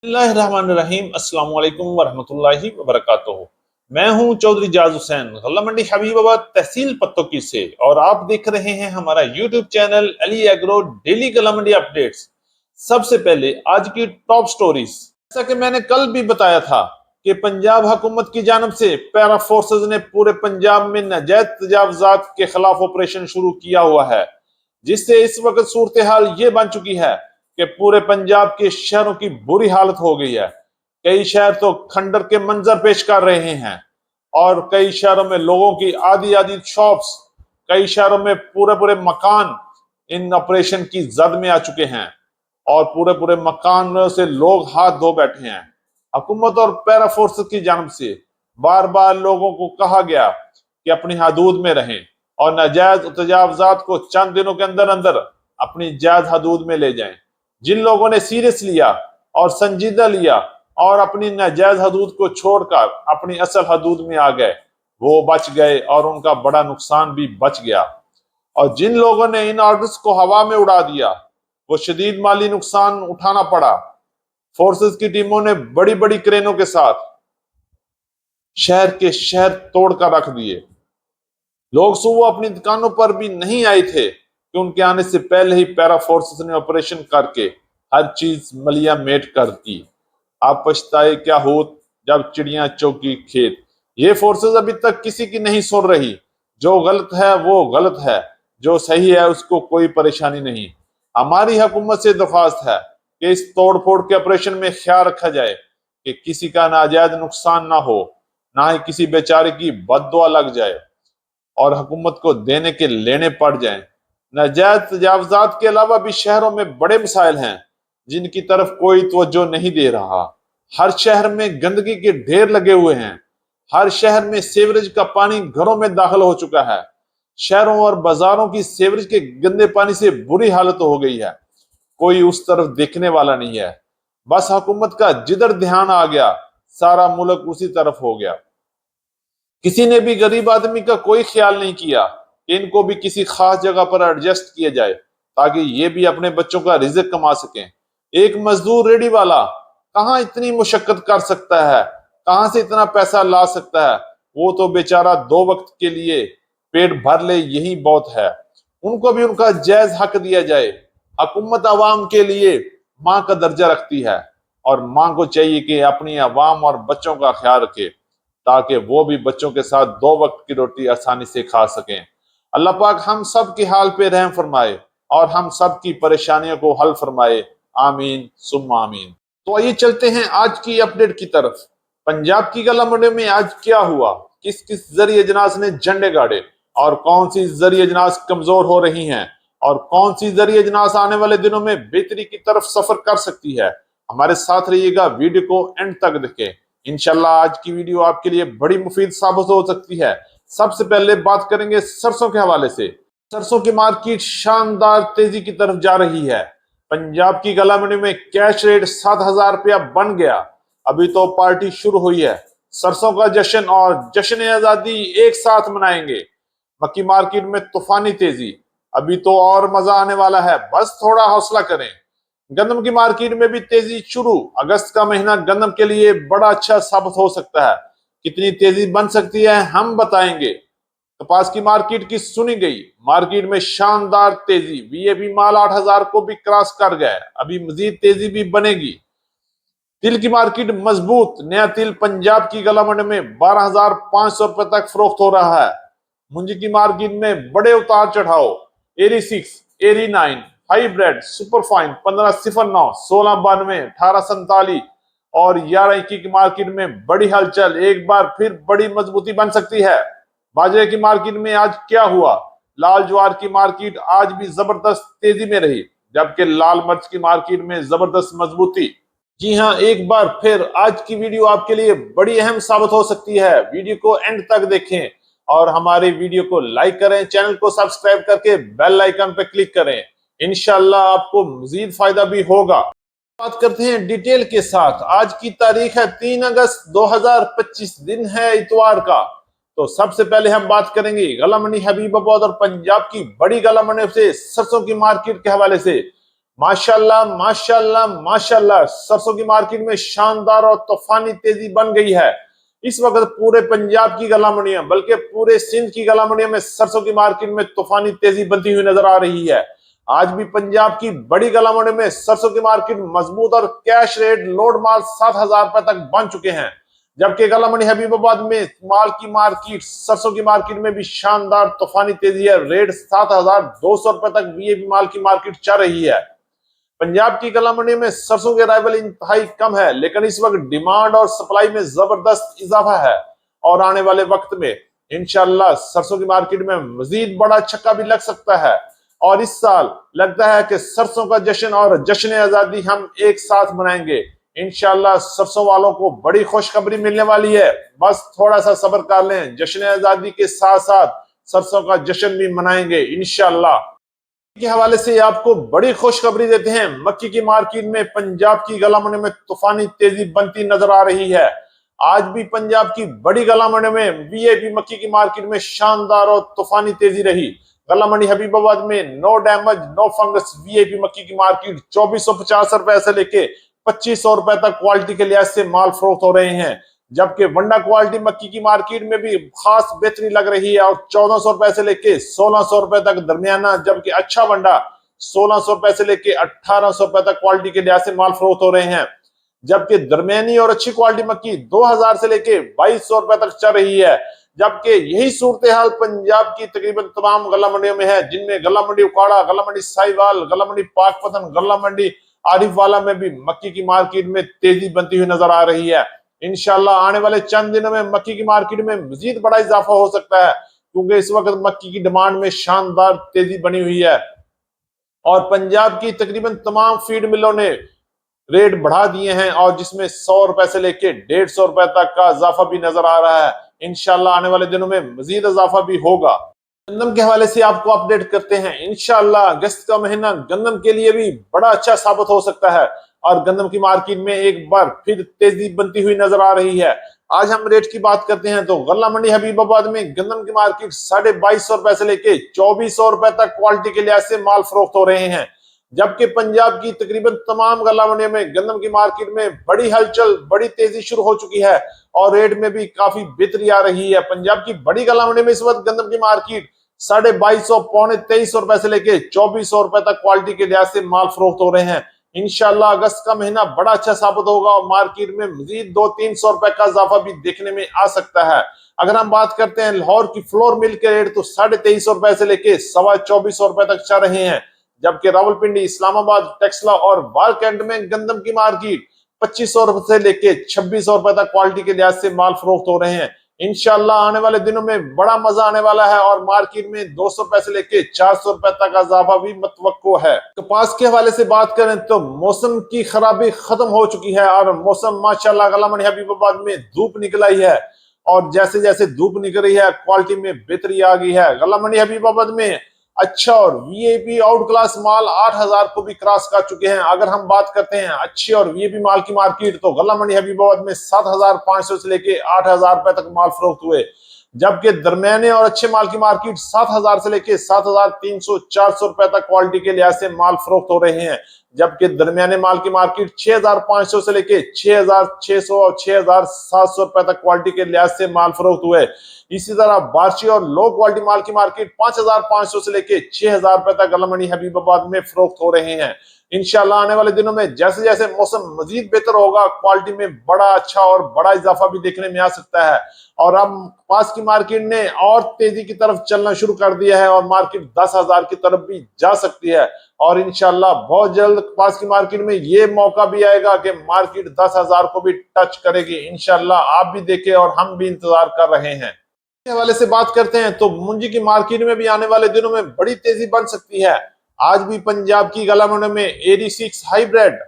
बिस्मिल्लाहिर्रहमानिर्रहीम अस्सलाम वालेकुम वरहमतुल्लाहि वबरकातुहू। मैं हूं चौधरी जाज हुसैन, गल्ला मंडी हबीबाबाद तहसील पत्तोकी से, और आप देख रहे हैं हमारा YouTube channel Ali agro daily गल्ला मंडी अपडेट्स। सबसे पहले आज की टॉप स्टोरीज। जैसा कि मैंने कल भी बताया था कि पंजाब हुकूमत की जानब से पैरा फोर्सेज ने पूरे पंजाब में नाजायज तजावजात के खिलाफ ऑपरेशन शुरू किया हुआ है, जिससे इस वक्त सूरत हाल ये बन चुकी है कि पूरे पंजाब के शहरों की बुरी हालत हो गई है। कई शहर तो खंडर के मंजर पेश कर रहे हैं, और कई शहरों में लोगों की आधी आधी शॉप्स, कई शहरों में पूरे पूरे मकान इन ऑपरेशन की जद में आ चुके हैं, और पूरे पूरे मकान से लोग हाथ धो बैठे हैं। हुकूमत और पैरा फोर्स की जानब से बार बार लोगों को कहा गया कि अपनी हदूद में रहें और नाजायज तजावजात को चंद दिनों के अंदर अंदर अपनी जायज हदूद में ले जाएं। जिन लोगों ने सीरियस लिया और संजीदा लिया और अपनी नाजायज हदूद को छोड़कर अपनी असल हदूद में आ गए, वो बच गए और उनका बड़ा नुकसान भी बच गया। और जिन लोगों ने इन ऑर्डर्स को हवा में उड़ा दिया, वो शदीद माली नुकसान उठाना पड़ा। फोर्सेस की टीमों ने बड़ी बड़ी क्रेनों के साथ शहर के शहर तोड़कर रख दिए। लोग सुबह अपनी दुकानों पर भी नहीं आए थे कि उनके आने से पहले ही पैरा फोर्सेस ने ऑपरेशन करके हर चीज मलिया मेट कर दी। आप पछताए क्या होत जब चिड़िया चौकी खेत। ये फोर्सेस अभी तक किसी की नहीं सुन रही। जो गलत है वो गलत है, जो सही है उसको कोई परेशानी नहीं। हमारी हुकूमत से दरख्वास्त है कि इस तोड़ फोड़ के ऑपरेशन में ख्याल रखा जाए कि किसी का नाजायज नुकसान ना हो, ना ही किसी बेचारे की बददुआ लग जाए और हुकूमत को देने के लेने पड़ जाएं। नाजायज तजावजात के अलावा भी शहरों में बड़े मसाइल हैं जिनकी तरफ कोई तवज्जो नहीं दे रहा। हर शहर में गंदगी के ढेर लगे हुए हैं। हर शहर में सीवरेज का पानी घरों में दाखिल हो चुका है। शहरों और बाजारों की सीवरेज के गंदे पानी से बुरी हालत हो गई है। कोई उस तरफ देखने वाला नहीं है। बस हुकूमत का जिधर ध्यान आ गया, सारा मुल्क उसी तरफ हो गया। किसी ने भी गरीब आदमी का कोई ख्याल नहीं किया कि इनको भी किसी खास जगह पर एडजस्ट किया जाए ताकि ये भी अपने बच्चों का रिज़्क कमा सकें। एक मजदूर रेडी वाला कहाँ इतनी मुशक्कत कर सकता है, कहाँ से इतना पैसा ला सकता है? वो तो बेचारा दो वक्त के लिए पेट भर ले यही बहुत है। उनको भी उनका जायज हक दिया जाए। हुकूमत अवाम के लिए माँ का दर्जा रखती है, और माँ को चाहिए कि अपनी अवाम और बच्चों का ख्याल रखे ताकि वो भी बच्चों के साथ दो वक्त की रोटी आसानी से खा सकें। अल्लाह पाक हम सब की हाल पे रहम फरमाए और हम सब की परेशानियों को हल फरमाए। आमीन सुम्मा आमीन। तो आइए चलते हैं आज की अपडेट की तरफ। पंजाब की गला मंडी में आज क्या हुआ, किस किस जरिए अजनास ने झंडे गाड़े, और कौन सी जरिए अजनास कमजोर हो रही हैं, और कौन सी जरिए अजनास आने वाले दिनों में बेहतरी की तरफ सफर कर सकती है। हमारे साथ रहिएगा, वीडियो को एंड तक देखें। इंशाल्लाह आज की वीडियो आपके लिए बड़ी मुफीद साबित हो सकती है। सबसे पहले बात करेंगे सरसों के हवाले से। सरसों की मार्केट शानदार तेजी की तरफ जा रही है। पंजाब की गला मंडी में कैश रेट 7,000 रुपया बन गया। अभी तो पार्टी शुरू हुई है। सरसों का जश्न और जश्न आजादी एक साथ मनाएंगे। मक्की मार्केट में तूफानी तेजी। अभी तो और मजा आने वाला है, बस थोड़ा हौसला करें। गंदम की मार्केट में भी तेजी शुरू। अगस्त का महीना गंदम के लिए बड़ा अच्छा साबित हो सकता है। कितनी तेजी बन सकती है हम बताएंगे। कपास की मार्केट की सुनी गई। मार्केट में शानदार तेजी। वीएपी माल 8,000 को भी क्रॉस कर गया। अभी मजीद तेजी भी बनेगी। तिल की मार्केट मजबूत। नया तिल पंजाब की गला मंडी में 12,500 रुपए तक फरोख्त हो रहा है। मुंजी की मार्केट में बड़े उतार चढ़ाव। एरी 6, एरी 9, हाईब्रिड, सुपरफाइन 1509, 1692, 1847 और 1121 की मार्केट में बड़ी हलचल। एक बार फिर बड़ी मजबूती बन सकती है। बाजरे की मार्केट में आज क्या हुआ? लाल ज्वार की मार्केट आज भी जबरदस्त तेजी में रही, जबकि लाल मिर्च की मार्केट में जबरदस्त मजबूती। जी हाँ, एक बार फिर आज की वीडियो आपके लिए बड़ी अहम साबित हो सकती है। वीडियो को एंड तक देखें और हमारे वीडियो को लाइक करें, चैनल को सब्सक्राइब करके बेल आइकन पर क्लिक करें। इंशाल्लाह आपको मजीद फायदा भी होगा। बात करते हैं डिटेल के साथ। आज की तारीख है 3 अगस्त 2025, दिन है इतवार का। तो सबसे पहले हम बात करेंगे गला मंडी हबीबाबाद और पंजाब की बड़ी गला मंडी से सरसों की मार्केट के हवाले से। माशाल्लाह माशाल्लाह माशाल्लाह, सरसों की मार्केट में शानदार और तूफानी तेजी बन गई है। इस वक्त पूरे पंजाब की गला मंडियां बल्कि पूरे सिंध की गला मंडियों में सरसों की मार्केट में तूफानी तेजी बनती हुई नजर आ रही है। आज भी पंजाब की बड़ी गला मंडी में सरसों की मार्केट मजबूत और कैश रेट लोड माल 7,000 रुपए तक बन चुके हैं। जबकि गला मंडी हबीबाबाद में माल की मार्केट सरसों की मार्केट में भी शानदार तूफानी तेजी है। रेट 7,200 रुपए तक वीआईपी माल की मार्केट चल रही है। पंजाब की गला मंडी में सरसों के अराइवल इंतहाई कम है, लेकिन इस वक्त डिमांड और सप्लाई में जबरदस्त इजाफा है और आने वाले वक्त में इंशाल्लाह सरसों की मार्केट में मजीद बड़ा छक्का भी लग सकता है। और इस साल लगता है कि सरसों का जश्न और जश्न आजादी हम एक साथ मनाएंगे। इंशाल्लाह सरसों वालों को बड़ी खुशखबरी मिलने वाली है। बस थोड़ा सा सब्र कर लें, जश्न आजादी के साथ साथ सरसों का जश्न भी मनाएंगे इंशाल्लाह। के हवाले से आपको बड़ी खुशखबरी देते हैं। मक्की की मार्केट में पंजाब की गला मंडी में तूफानी तेजी बनती नजर आ रही है। आज भी पंजाब की बड़ी गला मंडी में वीआईपी मक्की की मार्केट में शानदार और तूफानी तेजी रही। गला मंडी हबीबाबाद में no damage no fungus VIP मक्की की मार्केट 2450 रुपए से लेके 2500 रुपए तक क्वालिटी के लिहाज से माल फरोख्त हो रहे हैं। जबकि वंडा क्वालिटी मक्की की मार्केट में भी खास बेहतरी लग रही है और 1400 रुपए से लेके 1600 रुपए तक दरमियाना, जबकि अच्छा वंडा 1600 रुपए से लेके 1800 रुपए तक क्वालिटी के लिहाज से माल फरोख्त हो रहे हैं। जबकि दरमियानी और अच्छी क्वालिटी मक्की 2000 से लेके 2200 रुपए तक चल रही है। जबकि यही सूरत हाल पंजाब की तकरीबन तमाम गला मंडियों में है, जिनमें गला मंडी उकाड़ा, गला मंडी साहिवाल, गला मंडी पाकपतन, गला मंडी आरिफ वाला में भी मक्की की मार्केट में तेजी बनती हुई नजर आ रही है। इंशाल्लाह आने वाले चंद दिनों में मक्की की मार्केट में मजीद बड़ा इजाफा हो सकता है, क्योंकि इस वक्त मक्की की डिमांड में शानदार तेजी बनी हुई है और पंजाब की तकरीबन तमाम फीड मिलों ने रेट बढ़ा दिए हैं और जिसमें 100 रुपए से लेके 150 रुपए तक का इजाफा भी नजर आ रहा है। इंशाल्लाह आने वाले दिनों में मजीद इजाफा भी होगा। गंदम के हवाले से आपको अपडेट करते हैं। इंशाल्लाह अगस्त का महीना गंदम के लिए भी बड़ा अच्छा साबित हो सकता है और गंदम की मार्केट में एक बार फिर तेजी बनती हुई नजर आ रही है। आज हम रेट की बात करते हैं तो गल्ला मंडी हबीबाबाद में गंदम की मार्केट 2250 रुपए से लेके 2400 रुपए तक क्वालिटी के लिहाज से माल फरोख्त हो रहे हैं। जबकि पंजाब की तकरीबन तमाम गल्ला मंडियों में गंदम की मार्केट में बड़ी हलचल, बड़ी तेजी शुरू हो चुकी है और रेट में भी काफी बेहतरी आ रही है। पंजाब की बड़ी गल्ला मंडी में इस वक्त गंदम की मार्केट 2250 पौने 2300 रुपए से लेके 2400 रुपए तक क्वालिटी के लिहाज से माल फरोख्त हो रहे हैं। इंशाल्लाह अगस्त का महीना बड़ा अच्छा साबित होगा और मार्केट में मजीद 200-300 रुपए का इजाफा भी देखने में आ सकता है। अगर हम बात करते हैं लाहौर की फ्लोर मिल के रेट तो 2350 रुपए से लेके 2450 रुपए तक चल रहे हैं। जबकि रावलपिंडी, इस्लामाबाद, टेक्सला और बालकंड में गंदम की मार्केट 2500 रुपए से लेके 2600 रुपए तक क्वालिटी के लिहाज से माल फरोख्त हो रहे हैं। इंशाल्लाह आने वाले दिनों में बड़ा मजा आने वाला है और मार्केट में 200 रुपए से लेके 400 रुपए तक का इजाफा भी मुतवक्को है। कपास के हवाले से बात करें तो मौसम की खराबी खत्म हो चुकी है और मौसम माशाल्लाह गला मंडी हबीबाबाद में धूप निकल आई है और जैसे जैसे धूप निकल रही है क्वालिटी में बेहतरी आ गई है। गला मंडी हबीबाबाद में अच्छा और वीआईपी आउट क्लास माल 8000 को भी क्रॉस कर चुके हैं। अगर हम बात करते हैं अच्छी और वीआईपी माल की मार्केट तो गला मंडी हबीबाबाद में 7500 से लेके 8000 रुपए तक माल फरोख्त हुए। जबकि दरमियाने और अच्छे माल की मार्केट 7000 से लेके 7300 400 रुपए तक क्वालिटी के लिहाज से माल फरोख्त हो रहे हैं। जबकि दरमियाने माल की मार्केट 6500 से लेके 6600 और 6700 रुपए तक क्वालिटी के लिहाज से माल फरोख्त हुए। इसी तरह बार्शी और लो क्वालिटी माल की मार्केट 5500 से लेके 6000 रुपए तक गला मंडी हबीबाबाद में फरोख्त हो रहे हैं। इंशाल्लाह आने वाले दिनों में जैसे जैसे मौसम मजीद बेहतर होगा क्वालिटी में बड़ा अच्छा और बड़ा इजाफा भी देखने में आ सकता है और अब कपास की मार्केट ने और तेजी की तरफ चलना शुरू कर दिया है और मार्केट 10,000 की तरफ भी जा सकती है और इंशाल्लाह बहुत जल्द कपास की मार्केट में ये मौका भी आएगा कि मार्केट 10,000 को भी टच करेगी। इंशाल्लाह आप भी देखें और हम भी इंतजार कर रहे हैं। के हवाले से बात करते हैं तो मुंजी की मार्केट में भी आने वाले दिनों में बड़ी तेजी बन सकती है। आज भी पंजाब की गला मंडी में 86 हाइब्रिड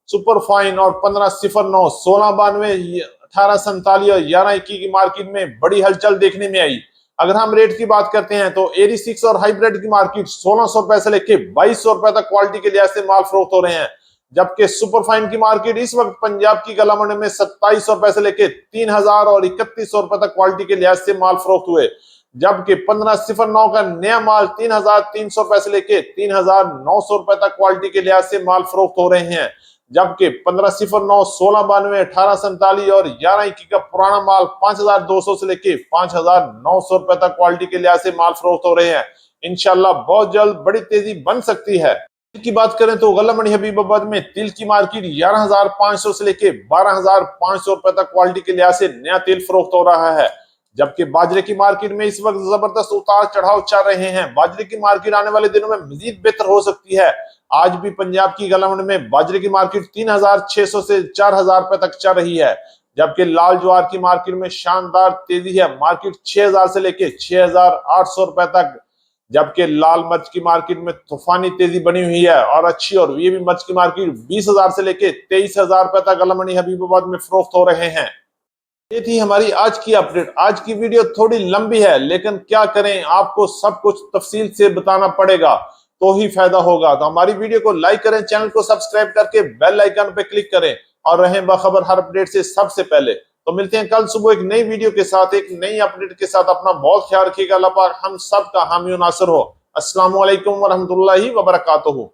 सुपर फाइन और 1509 1692 1847 और 1121 की मार्केट में बड़ी हलचल देखने में आई। अगर हम रेट की बात करते हैं तो 86 और हाइब्रिड की मार्केट 1600 रुपए से लेके 2200 रुपए तक क्वालिटी के लिहाज से माल फरोख्त हो रहे हैं। जबकि सुपर फाइन की मार्केट इस वक्त पंजाब की गला मंडी में 2700 रुपए से लेके 3000 और 3100 रुपए तक क्वालिटी के लिहाज से माल फरोख्त हुए। जबकि 1509 का नया माल 3,300 रुपए से लेके 3,900 रुपए तक क्वालिटी के लिहाज से माल फरोख्त हो रहे हैं। जबकि 1509, 1692, 1847 और 1121 का पुराना माल 5,200 से लेके 5,900 रुपए तक क्वालिटी के लिहाज से माल फरोख्त हो रहे हैं। इंशाल्लाह बहुत जल्द बड़ी तेजी बन सकती है। तिल की बात करें तो गल्ला मंडी हबीबाबाद में तिल की मार्केट 11,500 से लेके 12,500 रुपए तक क्वालिटी के लिहाज से नया तिल फरोख्त हो रहा है। जबकि बाजरे की मार्केट में इस वक्त जबरदस्त उतार चढ़ाव चल रहे हैं। बाजरे की मार्केट आने वाले दिनों में मजीद बेहतर हो सकती है। आज भी पंजाब की गल्ला मंडी में बाजरे की मार्केट 3,600 से 4,000 रुपए तक चल रही है। जबकि लाल ज्वार की मार्केट में शानदार तेजी है। मार्केट 6,000 से लेके 6,800 रुपए तक। जबकि लाल मिर्च की मार्केट में तूफानी तेजी बनी हुई है और अच्छी, और ये भी मिर्च की मार्केट 20,000 से लेके 23,000 रुपए तक गल्ला मंडी हबीबाबाद में फरोख्त हो रहे हैं। ये थी हमारी आज की अपडेट। आज की वीडियो थोड़ी लंबी है, लेकिन क्या करें, आपको सब कुछ तफसील से बताना पड़ेगा तो ही फायदा होगा। तो हमारी वीडियो को लाइक करें, चैनल को सब्सक्राइब करके बेल आइकन पे क्लिक करें और रहें बाखबर हर अपडेट से सबसे पहले। तो मिलते हैं कल सुबह एक नई वीडियो के साथ, एक नई अपडेट के साथ। अपना बहुत ख्याल रखिएगा। अल्लाह पाक हम सब का हामी और नासिर हो। अस्सलाम वालेकुम व रहमतुल्लाहि व बरकातुहू।